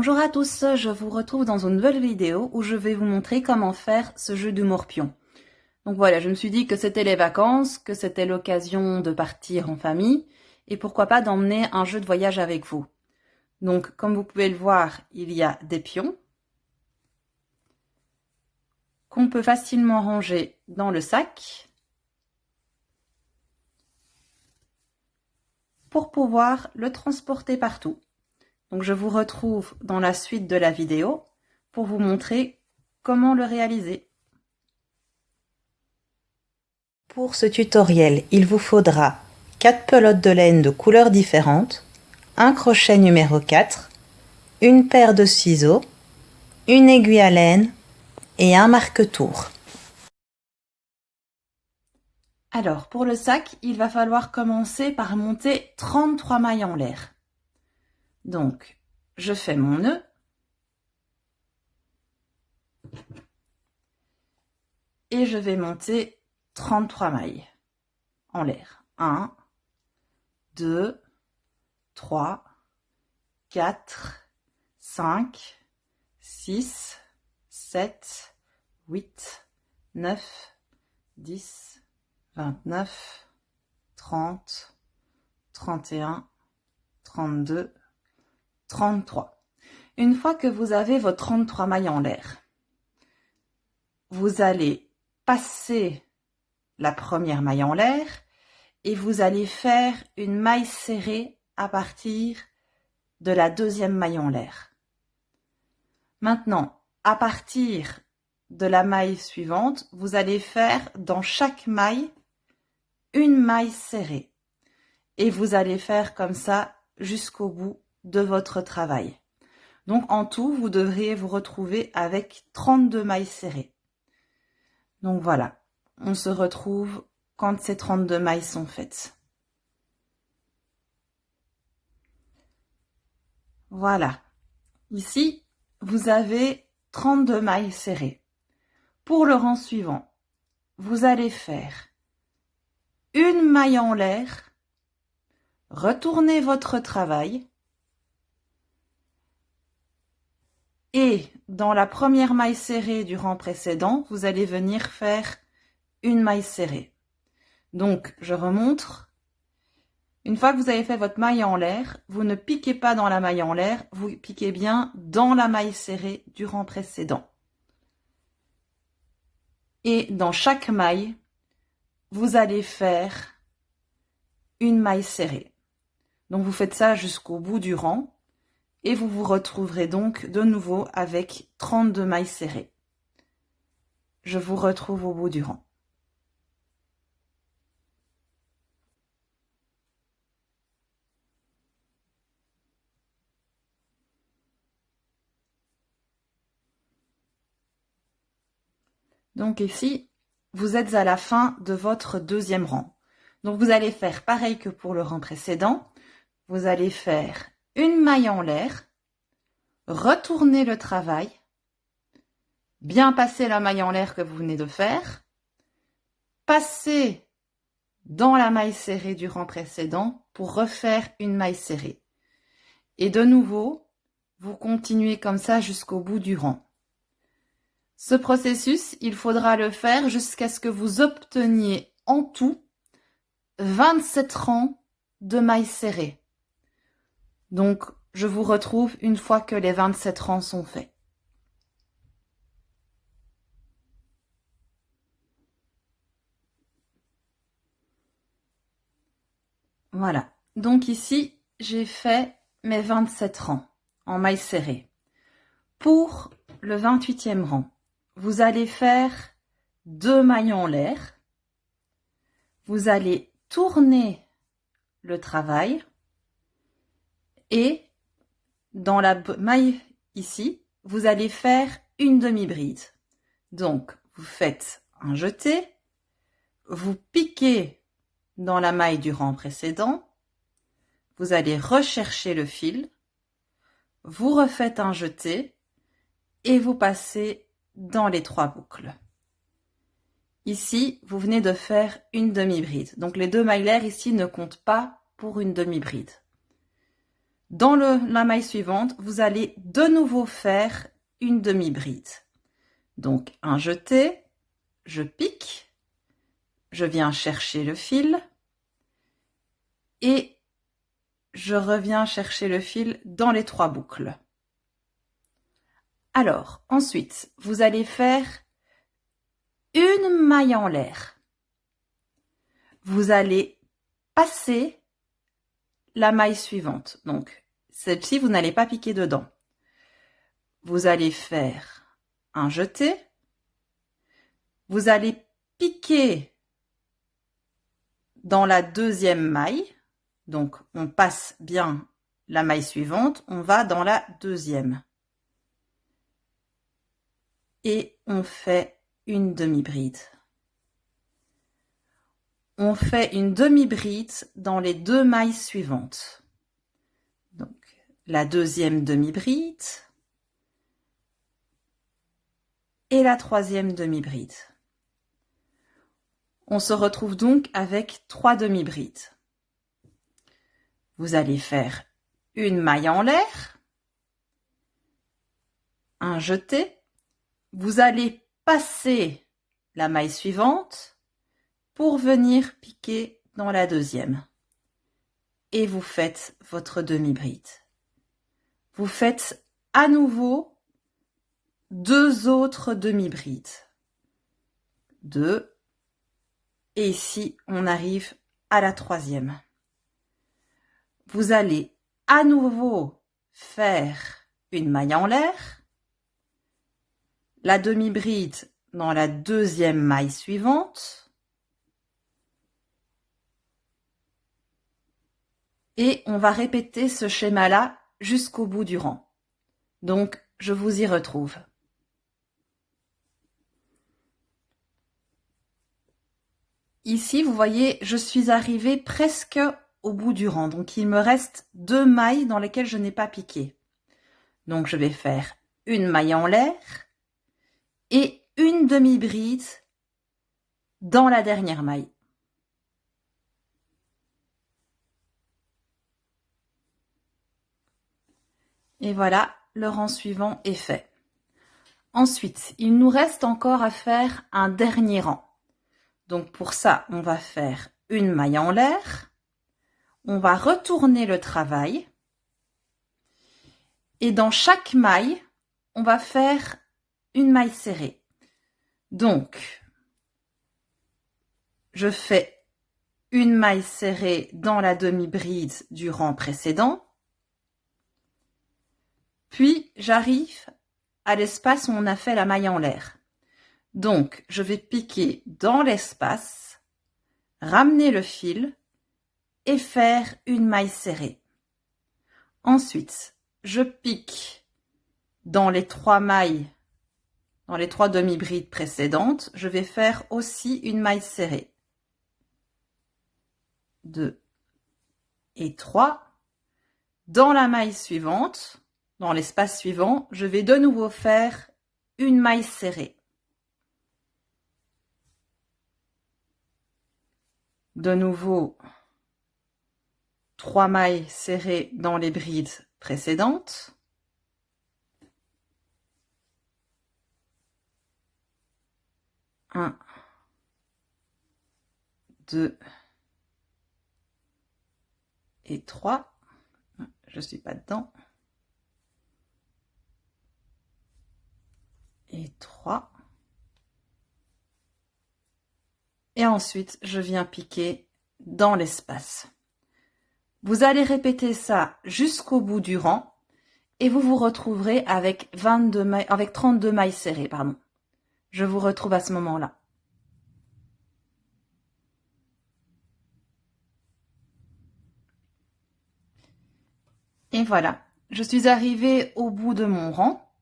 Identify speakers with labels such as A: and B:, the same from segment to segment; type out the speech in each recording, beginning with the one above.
A: Bonjour à tous, je vous retrouve dans une nouvelle vidéo où je vais vous montrer comment faire ce jeu du morpion. Donc voilà, je me suis dit que c'était les vacances, que c'était l'occasion de partir en famille et pourquoi pas d'emmener un jeu de voyage avec vous. Donc comme vous pouvez le voir, il y a des pions qu'on peut facilement ranger dans le sac pour pouvoir le transporter partout. Donc je vous retrouve dans la suite de la vidéo pour vous montrer comment le réaliser. Pour ce tutoriel, il vous faudra 4 pelotes de laine de couleurs différentes, un crochet numéro 4, une paire de ciseaux, une aiguille à laine et un marque-tour. Alors, pour le sac, il va falloir commencer par monter 33 mailles en l'air. Donc, je fais mon nœud. Et je vais monter 33 mailles en l'air. 1, 2, 3, 4, 5, 6, 7, 8, 9, 10, 29, 30, 31, 32, 33. Une fois que vous avez vos 33 mailles en l'air, vous allez passer la première maille en l'air et vous allez faire une maille serrée à partir de la deuxième maille en l'air. Maintenant, à partir de la maille suivante, vous allez faire dans chaque maille une maille serrée. Et vous allez faire comme ça jusqu'au bout de votre travail. Donc en tout, vous devriez vous retrouver avec 32 mailles serrées. Donc voilà, on se retrouve quand ces 32 mailles sont faites. Voilà, ici, vous avez 32 mailles serrées. Pour le rang suivant, vous allez faire une maille en l'air, retournez votre travail et dans la première maille serrée du rang précédent, vous allez venir faire une maille serrée. Donc, je remontre. Une fois que vous avez fait votre maille en l'air, vous ne piquez pas dans la maille en l'air, vous piquez bien dans la maille serrée du rang précédent. Et dans chaque maille, vous allez faire une maille serrée. Donc vous faites ça jusqu'au bout du rang et vous vous retrouverez donc de nouveau avec 32 mailles serrées. Je vous retrouve au bout du rang. Donc ici, vous êtes à la fin de votre deuxième rang. Donc vous allez faire pareil que pour le rang précédent. Vous allez faire une maille en l'air, retourner le travail, bien passer la maille en l'air que vous venez de faire, passer dans la maille serrée du rang précédent pour refaire une maille serrée. Et de nouveau, vous continuez comme ça jusqu'au bout du rang. Ce processus, il faudra le faire jusqu'à ce que vous obteniez en tout 27 rangs de mailles serrées. Donc, je vous retrouve une fois que les 27 rangs sont faits. Voilà. Donc ici, j'ai fait mes 27 rangs en mailles serrées. Pour le 28e rang, vous allez faire 2 mailles en l'air. Vous allez tourner le travail et dans la maille ici, vous allez faire une demi-bride. Donc, vous faites un jeté, vous piquez dans la maille du rang précédent, vous allez rechercher le fil, vous refaites un jeté et vous passez dans les 3 boucles. Ici, vous venez de faire une demi-bride. Donc les 2 mailles l'air ici ne comptent pas pour une demi-bride. Dans la maille suivante, vous allez de nouveau faire une demi-bride. Donc, un jeté, je pique, je viens chercher le fil et je reviens chercher le fil dans les 3 boucles. Alors, ensuite, vous allez faire une maille en l'air. Vous allez passer la maille suivante. Donc, celle-ci, vous n'allez pas piquer dedans. Vous allez faire un jeté. Vous allez piquer dans la deuxième maille. Donc, on passe bien la maille suivante. On va dans la deuxième. Et on fait une demi-bride. On fait une demi-bride dans les 2 mailles suivantes. Donc, la deuxième demi-bride et la troisième demi-bride. On se retrouve donc avec 3 demi-brides. Vous allez faire une maille en l'air, un jeté. Vous allez passer la maille suivante pour venir piquer dans la deuxième. Et vous faites votre demi-bride. Vous faites à nouveau 2 autres demi-brides. 2. Et ici, on arrive à la troisième. Vous allez à nouveau faire une maille en l'air, la demi-bride dans la deuxième maille suivante et on va répéter ce schéma-là jusqu'au bout du rang. Donc, je vous y retrouve. Ici, vous voyez, je suis arrivée presque au bout du rang. Donc, il me reste 2 mailles dans lesquelles je n'ai pas piqué. Donc, je vais faire une maille en l'air et une demi-bride dans la dernière maille. Et voilà, le rang suivant est fait. Ensuite, il nous reste encore à faire un dernier rang. Donc pour ça, on va faire une maille en l'air, on va retourner le travail et dans chaque maille, on va faire une maille serrée. Donc, je fais une maille serrée dans la demi-bride du rang précédent, puis j'arrive à l'espace où on a fait la maille en l'air. Donc, je vais piquer dans l'espace, ramener le fil et faire une maille serrée. Ensuite, je pique dans les 3 mailles, dans les 3 demi-brides précédentes, je vais faire aussi une maille serrée. 2 et 3. Dans la maille suivante, dans l'espace suivant, je vais de nouveau faire une maille serrée. De nouveau, 3 mailles serrées dans les brides précédentes. Un, 2 et 3. Je suis pas dedans. Et 3. Et ensuite, je viens piquer dans l'espace. Vous allez répéter ça jusqu'au bout du rang et vous vous retrouverez avec 32 mailles serrées, pardon. Je vous retrouve à ce moment-là. Et voilà, je suis arrivée au bout de mon rang.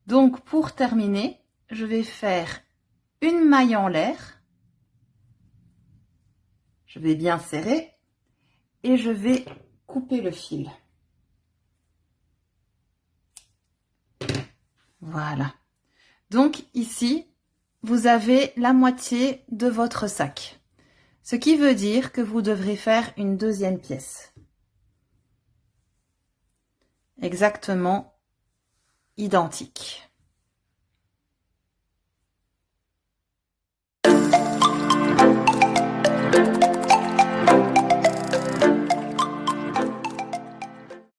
A: Donc, pour terminer, je vais faire une maille en l'air. Je vais bien serrer et je vais couper le fil. Voilà. Donc ici, vous avez la moitié de votre sac. Ce qui veut dire que vous devrez faire une deuxième pièce. exactement identiques.